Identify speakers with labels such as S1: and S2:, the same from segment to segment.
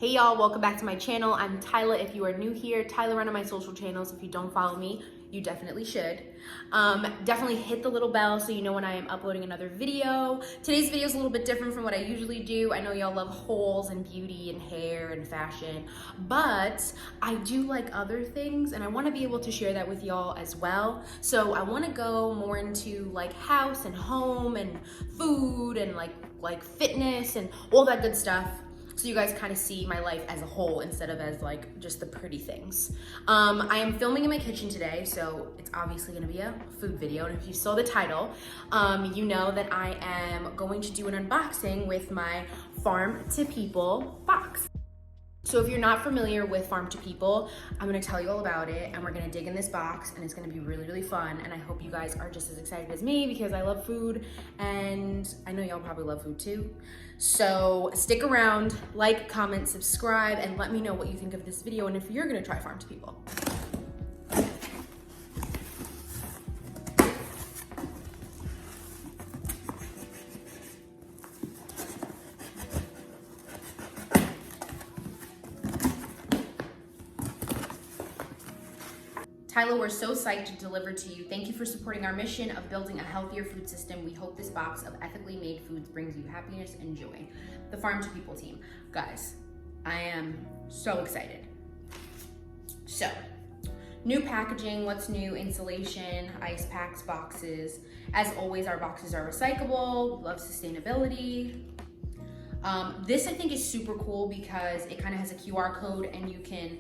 S1: Hey y'all, welcome back to my channel. I'm Tyla if you are new here. Tylauren on my social channels. If you don't follow me, you definitely should. Definitely hit the little bell so you know when I am uploading another video. Today's video is a little bit different from what I usually do. I know y'all love hauls and beauty and hair and fashion, but I do like other things and I want to be able to share that with y'all as well. So I want to go more into like house and home and food and like fitness and all that good stuff, so you guys kind of see my life as a whole instead of as like just the pretty things. I am filming in my kitchen today, so it's obviously gonna be a food video. And if you saw the title, you know that I am going to do an unboxing with my Farm to People box. So if you're not familiar with Farm to People, I'm gonna tell you all about it and we're gonna dig in this box and it's gonna be really, really fun. And I hope you guys are just as excited as me because I love food and I know y'all probably love food too. So stick around, like, comment, subscribe, and let me know what you think of this video and if you're gonna try Farm to People. Tyla, we're so psyched to deliver to you. Thank you for supporting our mission of building a healthier food system. We hope this box of ethically made foods brings you happiness and joy. The Farm to People team. Guys, I am so excited. So, new packaging, what's new? Insulation, ice packs, boxes. As always, our boxes are recyclable, love sustainability. This I think is super cool because it kind of has a QR code and you can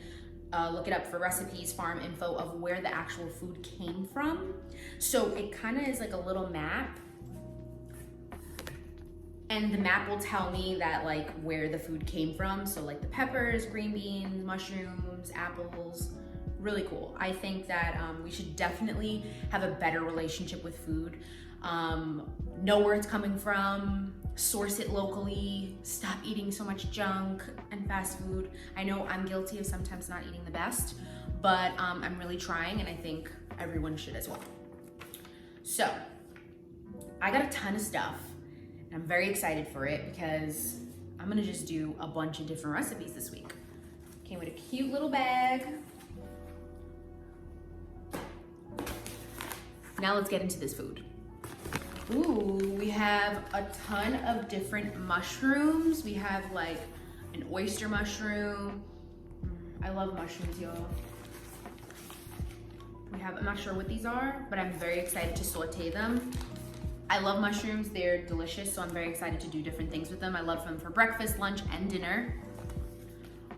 S1: look it up for recipes, farm info of where the actual food came from. So it kind of is like a little map. And the map will tell me that like where the food came from. So like the peppers, green beans, mushrooms, apples, really cool. I think that we should definitely have a better relationship with food. Know where it's coming from, source it locally, stop eating so much junk and fast food. I know I'm guilty of sometimes not eating the best, but I'm really trying and I think everyone should as well. So I got a ton of stuff and I'm very excited for it because I'm gonna just do a bunch of different recipes this week. Came with a cute little bag. Now let's get into this food. Ooh, we have a ton of different mushrooms. We have like an oyster mushroom. I love mushrooms, y'all. We have, I'm not sure what these are, but I'm very excited to saute them. I love mushrooms, they're delicious, so I'm very excited to do different things with them. I love them for breakfast, lunch, and dinner.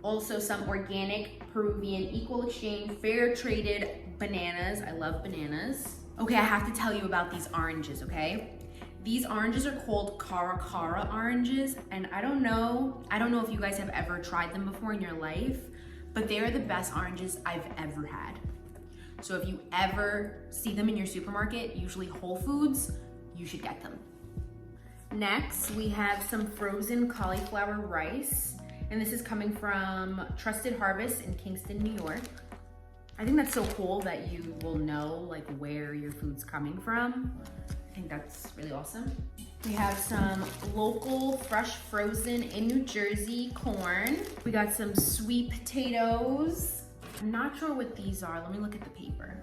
S1: Also some organic Peruvian equal exchange, fair traded bananas. I love bananas. Okay, I have to tell you about these oranges, okay? These oranges are called Cara Cara oranges, and I don't know if you guys have ever tried them before in your life, but they are the best oranges I've ever had. So if you ever see them in your supermarket, usually Whole Foods, you should get them. Next, we have some frozen cauliflower rice, and this is coming from Trusted Harvest in Kingston, New York. I think that's so cool that you will know like where your food's coming from. I think that's really awesome. We have some local fresh frozen in New Jersey corn. We got some sweet potatoes. I'm not sure what these are. Let me look at the paper.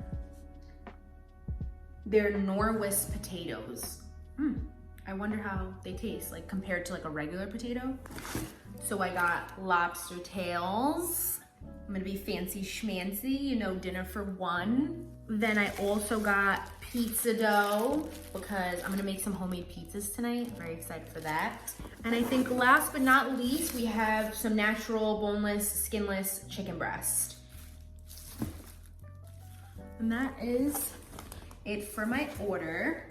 S1: They're Norwis potatoes. I wonder how they taste like compared to like a regular potato. So I got lobster tails. I'm gonna be fancy schmancy, you know, dinner for one. Then I also got pizza dough because I'm gonna make some homemade pizzas tonight. Very excited for that. And I think last but not least, we have some natural boneless, skinless chicken breast. And that is it for my order.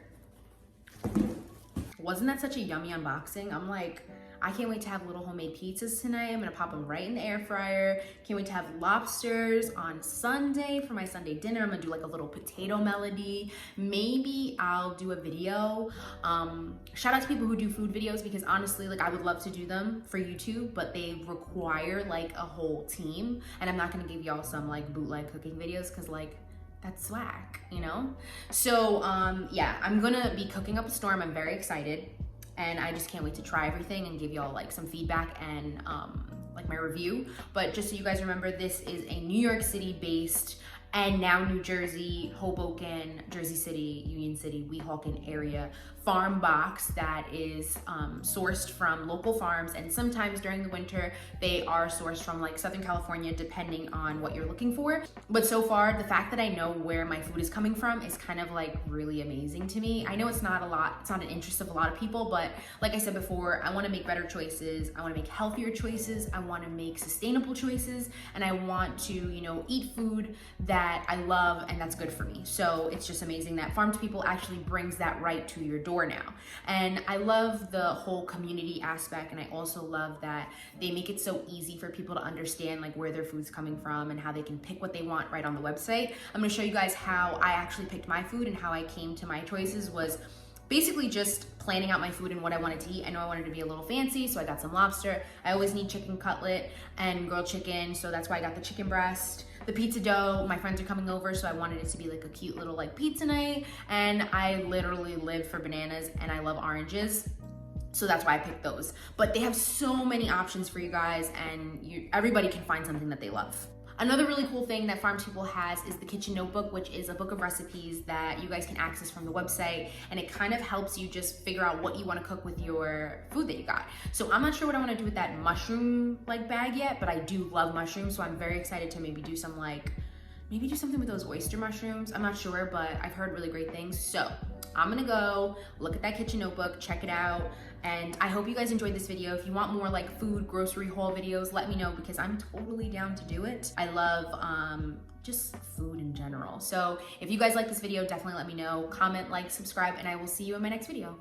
S1: Wasn't that such a yummy unboxing? I'm like, I can't wait to have little homemade pizzas tonight. I'm gonna pop them right in the air fryer. Can't wait to have lobsters on Sunday for my Sunday dinner. I'm gonna do like a little potato melody. Maybe I'll do a video. Shout out to people who do food videos because honestly, like I would love to do them for YouTube, but they require like a whole team. And I'm not gonna give y'all some like bootleg cooking videos because like, that's swag, you know? So yeah, I'm gonna be cooking up a storm. I'm very excited. And I just can't wait to try everything and give y'all like some feedback and like my review, but just so you guys remember, this is a New York City based and now New Jersey, Hoboken, Jersey City, Union City, Weehawken area farm box that is sourced from local farms, and sometimes during the winter they are sourced from like Southern California, depending on what you're looking for. But so far, the fact that I know where my food is coming from is kind of like really amazing to me. I know it's not an interest of a lot of people, but like I said before, I want to make better choices, I want to make healthier choices, I want to make sustainable choices, and I want to, you know, eat food that I love and that's good for me. So it's just amazing that Farm to People actually brings that right to your door now. And I love the whole community aspect, and I also love that they make it so easy for people to understand like where their food's coming from and how they can pick what they want right on the website. I'm going to show you guys how I actually picked my food, and how I came to my choices was basically just planning out my food and what I wanted to eat. I know I wanted to be a little fancy, so I got some lobster. I always need chicken cutlet and grilled chicken, so that's why I got the chicken breast. The pizza dough, my friends are coming over, so I wanted it to be like a cute little like pizza night. And I literally live for bananas and I love oranges, so that's why I picked those. But they have so many options for you guys, and everybody can find something that they love. Another really cool thing that Farm to People has is the kitchen notebook, which is a book of recipes that you guys can access from the website, and it kind of helps you just figure out what you want to cook with your food that you got. So I'm not sure what I want to do with that mushroom like bag yet, but I do love mushrooms, so I'm very excited to maybe do something with those oyster mushrooms. I'm not sure, but I've heard really great things. So I'm gonna go look at that kitchen notebook, check it out, and I hope you guys enjoyed this video. If you want more like food grocery haul videos, let me know, because I'm totally down to do it. I love just food in general. So if you guys like this video, definitely let me know. Comment, like, subscribe, and I will see you in my next video.